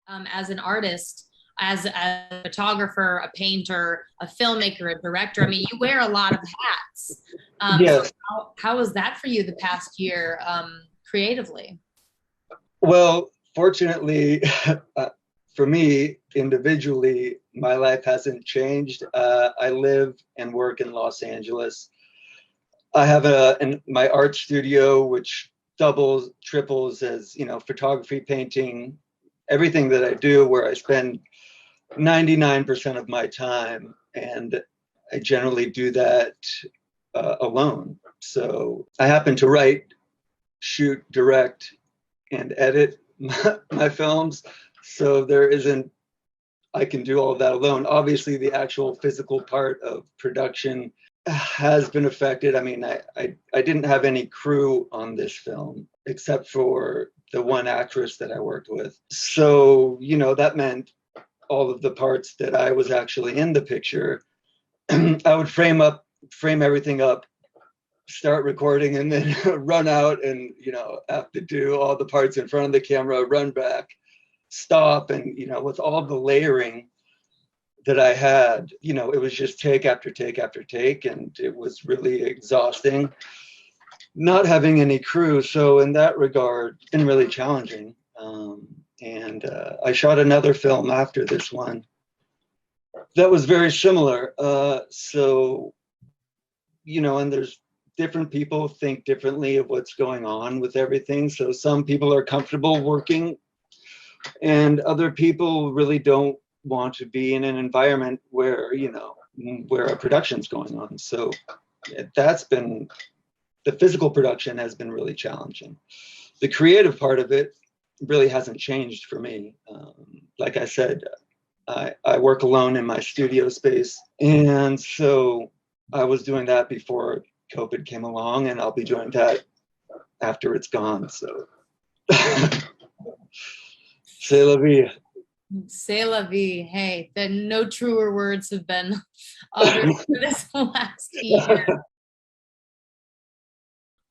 as an artist, as a photographer, a painter, a filmmaker, a director. I mean, you wear a lot of hats. So Yes. how was that for you the past year, creatively? Well, fortunately, for me individually, my life hasn't changed. I live and work in Los Angeles. I have my art studio, which doubles, triples as, photography, painting, everything that I do, where I spend 99% of my time. And I generally do that alone. So I happen to write, shoot, direct, and edit my films. So there isn't, I can do all of that alone. Obviously, the actual physical part of production has been affected. I mean, I didn't have any crew on this film except for the one actress that I worked with. So, that meant all of the parts that I was actually in the picture, I would frame everything up, start recording, and then run out and, have to do all the parts in front of the camera, run back, stop. And, with all the layering that I had, it was just take after take after take. And it was really exhausting not having any crew. So in that regard, it's been really challenging. And I shot another film after this one that was very similar. And there's different people think differently of what's going on with everything. So some people are comfortable working and other people really don't want to be in an environment where, where a production's going on. So the physical production has been really challenging. The creative part of it really hasn't changed for me. Like I said, I work alone in my studio space. And so I was doing that before COVID came along, and I'll be doing that after it's gone. So, c'est la vie. C'est la vie. Hey, no truer words have been uttered for this last year.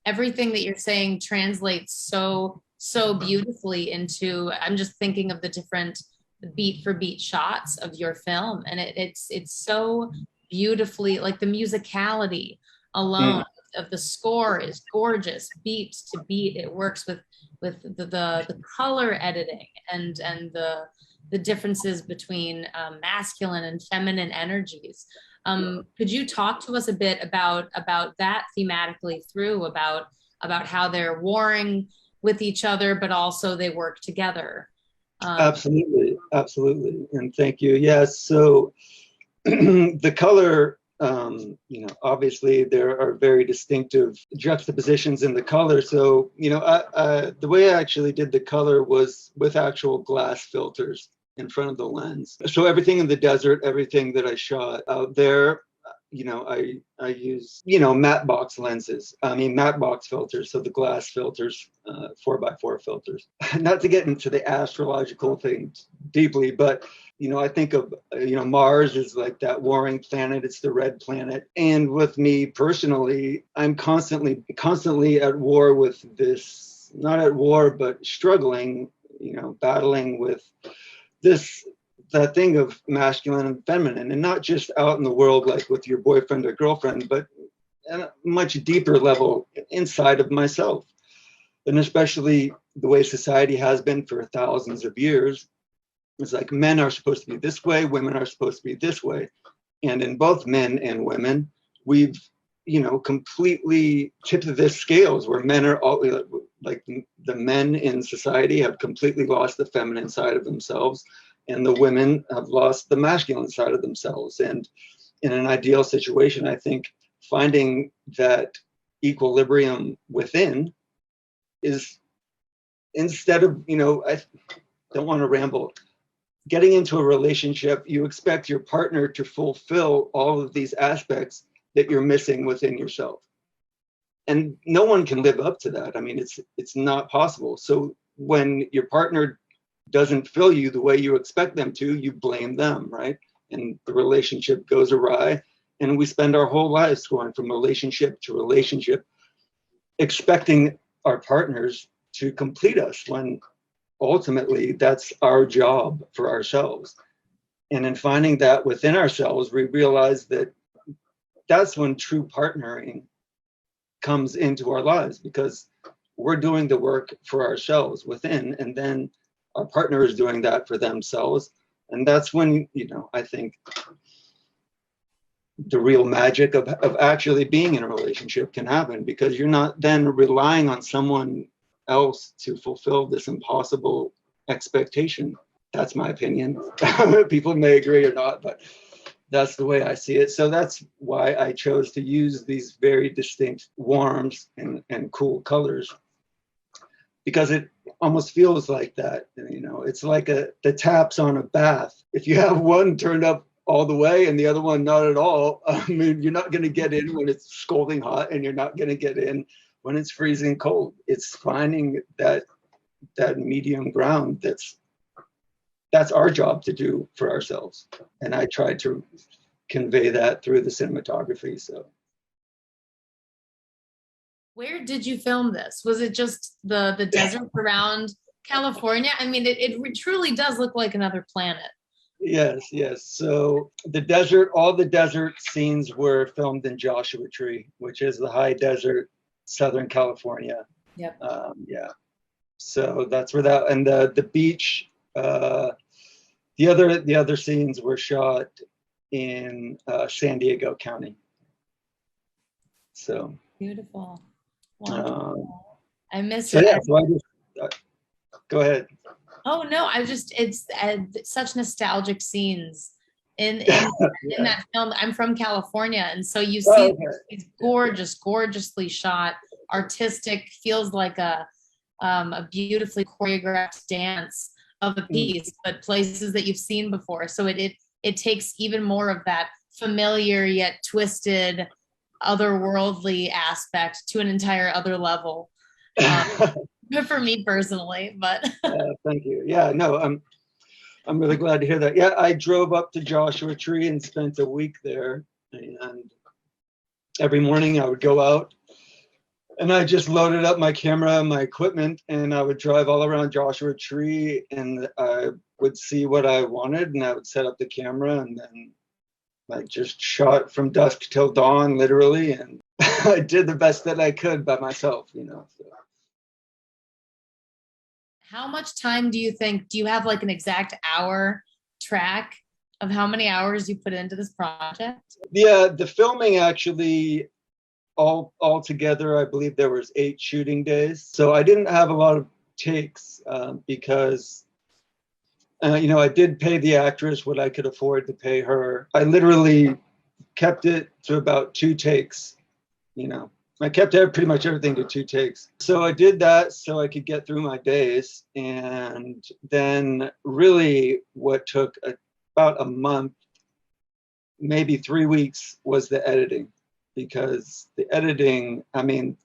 Everything that you're saying translates so beautifully into, I'm just thinking of the different beat for beat shots of your film, and it's so beautifully, like the musicality alone of the score is gorgeous, beat to beat. It works with the color editing and the differences between masculine and feminine energies. Could you talk to us a bit about that thematically through, about how they're warring with each other, but also they work together? Absolutely. And thank you. Yes. So the color, obviously there are very distinctive juxtapositions in the color. So, the way I actually did the color was with actual glass filters in front of the lens. So everything in the desert, everything that I shot out there, I use, matte box lenses. Matte box filters. So the glass filters, 4x4 filters. Not to get into the astrological things deeply, but, I think of, Mars is like that warring planet. It's the red planet. And with me personally, I'm constantly at war with this, not at war, but struggling, battling with that thing of masculine and feminine, and not just out in the world like with your boyfriend or girlfriend, but at a much deeper level inside of myself. And especially the way society has been for thousands of years. It's like men are supposed to be this way, women are supposed to be this way. And in both men and women, we've, completely tipped the scales where men are all like the men in society have completely lost the feminine side of themselves, and the women have lost the masculine side of themselves. And in an ideal situation, I think finding that equilibrium within is, instead of, I don't want to ramble, getting into a relationship, you expect your partner to fulfill all of these aspects that you're missing within yourself. And no one can live up to that. I mean, it's not possible. So when your partner doesn't fill you the way you expect them to, you blame them, right? And the relationship goes awry. And we spend our whole lives going from relationship to relationship, expecting our partners to complete us, when ultimately that's our job for ourselves. And in finding that within ourselves, we realize that that's when true partnering comes into our lives, because we're doing the work for ourselves within, and then our partner is doing that for themselves. And that's when, I think the real magic of actually being in a relationship can happen, because you're not then relying on someone else to fulfill this impossible expectation. That's my opinion. People may agree or not, but that's the way I see it. So that's why I chose to use these very distinct warms and cool colors, because it almost feels like that. It's like the taps on a bath. If you have one turned up all the way and the other one not at all, I mean, you're not going to get in when it's scalding hot, and you're not going to get in when it's freezing cold. It's finding that medium ground. That's our job to do for ourselves. And I tried to convey that through the cinematography. So where did you film this? Was it just the desert around California? I mean, it truly does look like another planet. Yes. So all the desert scenes were filmed in Joshua Tree, which is the high desert, Southern California. Yep. Yeah. So that's where that, and the beach, the other scenes were shot in San Diego County. So beautiful. Wonderful. I miss so it. Yeah, so I just go ahead. Oh no, it's such nostalgic scenes in that film. I'm from California, and so you see these gorgeously shot, artistic, feels like a beautifully choreographed dance of a piece, but places that you've seen before. So it takes even more of that familiar yet twisted, otherworldly aspect to an entire other level. For me personally, but thank you. Yeah, no, I'm really glad to hear that. Yeah, I drove up to Joshua Tree and spent a week there, and every morning I would go out and I just loaded up my camera and my equipment, and I would drive all around Joshua Tree, and I would see what I wanted, and I would set up the camera, and then I just shot from dusk till dawn, literally, and I did the best that I could by myself, So. How much time do you have like an exact hour track of how many hours you put into this project? Yeah, the filming actually, all together, I believe there was 8 shooting days. So I didn't have a lot of takes because, I did pay the actress what I could afford to pay her. I literally kept it to about 2 takes, I kept pretty much everything to 2 takes. So I did that so I could get through my days. And then really what took about a month, maybe 3 weeks, was the editing. Because the editing, I mean,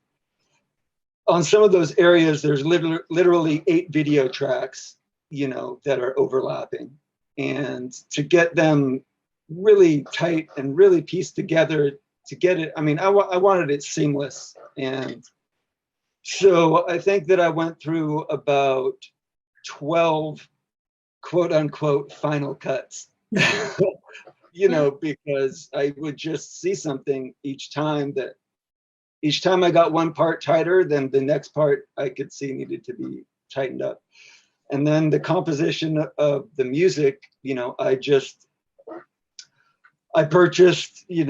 on some of those areas, there's literally 8 video tracks, that are overlapping. And to get them really tight and really pieced together to get it, I mean, I wanted it seamless. And so I think that I went through about 12 quote unquote final cuts, because I would just see something each time I got one part tighter, then the next part I could see needed to be tightened up. And then the composition of the music, I purchased, they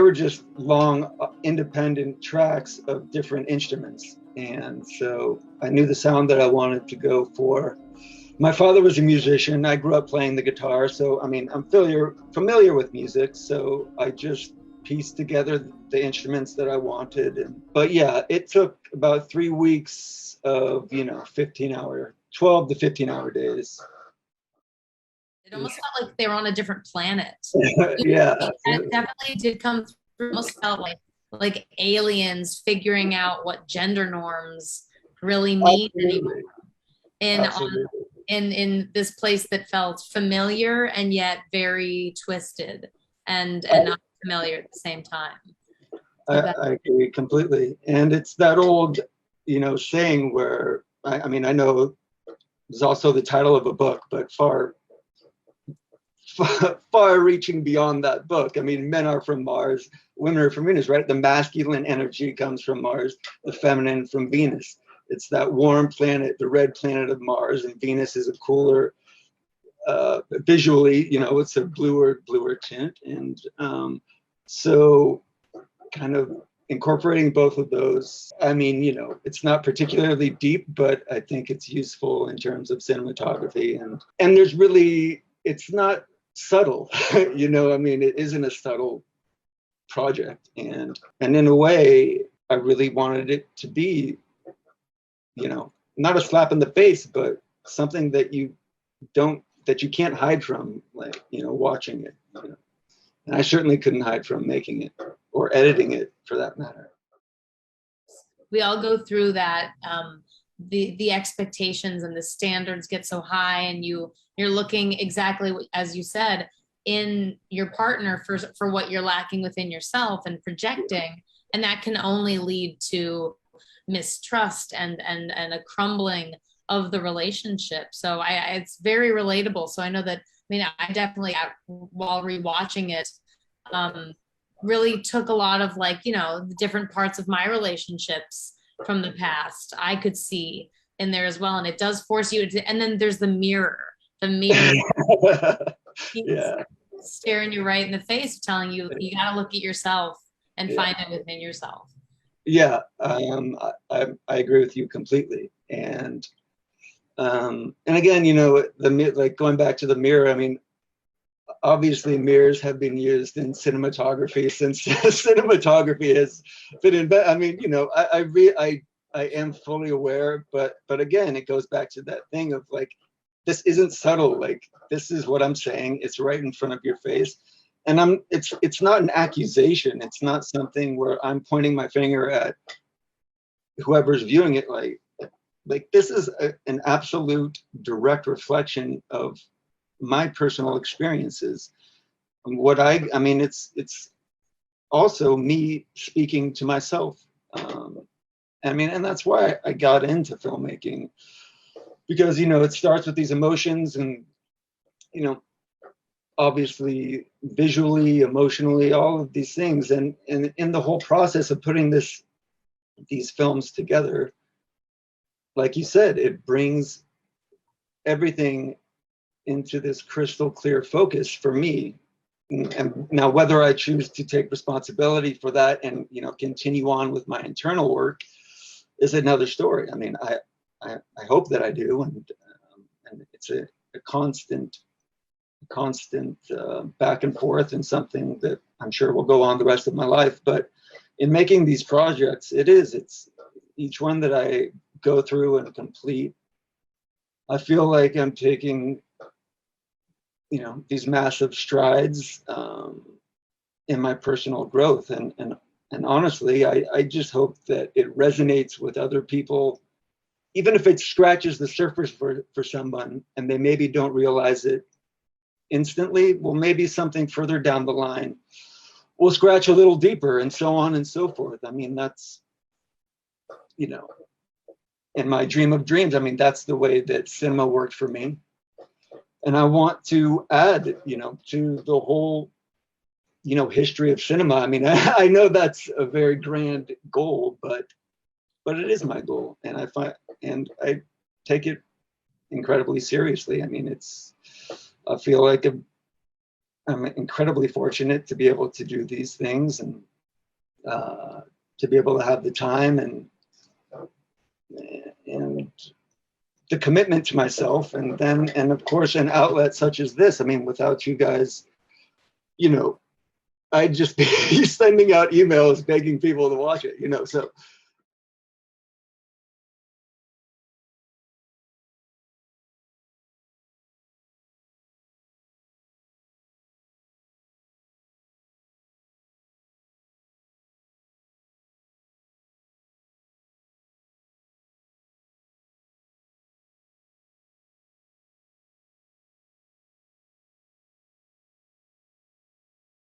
were just long independent tracks of different instruments. And so I knew the sound that I wanted to go for. My father was a musician. I grew up playing the guitar. So, I mean, I'm familiar with music. So I just pieced together the instruments that I wanted. But yeah, it took about 3 weeks of, 12 to 15 hour days. It almost felt like they were on a different planet. Yeah. It definitely did come through. Almost felt like aliens figuring out what gender norms really mean anymore. In this place that felt familiar and yet very twisted and not familiar at the same time. I agree completely. And it's that old saying where, I mean, I know it's also the title of a book, but far reaching beyond that book. I mean, men are from Mars, women are from Venus, right? The masculine energy comes from Mars, the feminine from Venus. It's that warm planet, the red planet of Mars, and Venus is a cooler, visually, it's a bluer tint. And so kind of incorporating both of those. I mean, it's not particularly deep, but I think it's useful in terms of cinematography. And there's really, it's not subtle, I mean, it isn't a subtle project. And in a way, I really wanted it to be, not a slap in the face, but something that you can't hide from, like, watching it. And I certainly couldn't hide from making it or editing it, for that matter. We all go through that. The expectations and the standards get so high, and you're looking exactly as you said in your partner for what you're lacking within yourself and projecting, and that can only lead to mistrust and a crumbling of the relationship. So it's very relatable. So I know that, I definitely, while rewatching it, really took a lot of, like, the different parts of my relationships from the past I could see in there as well. And it does force you to, and then there's the mirror Yeah. staring you right in the face, telling you, you got to look at yourself and find it within yourself. Yeah. I agree with you completely. And again, like going back to the mirror, I mean, obviously mirrors have been used in cinematography since cinematography has been invented. I mean, I am fully aware, but again, it goes back to that thing of, like, this isn't subtle. Like, this is what I'm saying. It's right in front of your face. And it's not an accusation. It's not something where I'm pointing my finger at whoever's viewing it. Like this is an absolute direct reflection of my personal experiences. I mean, it's also me speaking to myself. I mean, and that's why I got into filmmaking, because, it starts with these emotions and, obviously visually, emotionally, all of these things. And in the whole process of putting these films together, like you said, it brings everything into this crystal clear focus for me. And now, whether I choose to take responsibility for that and, continue on with my internal work is another story. I mean, I hope that I do. And it's a constant back and forth, and something that I'm sure will go on the rest of my life. But in making these projects, it's each one that I go through and complete, I feel like I'm taking, these massive strides in my personal growth. And honestly, I just hope that it resonates with other people, even if it scratches the surface for someone and they maybe don't realize it instantly. Well, maybe something further down the line will scratch a little deeper, and so on and so forth. I mean, that's, in my dream of dreams, I mean, that's the way that cinema worked for me. And I want to add, to the whole, history of cinema. I mean, I know that's a very grand goal, but it is my goal, and I take it incredibly seriously. I mean, I feel like I'm incredibly fortunate to be able to do these things, and to be able to have the time and the commitment to myself, and of course an outlet such as this. I mean, without you guys, I'd just be sending out emails begging people to watch it, so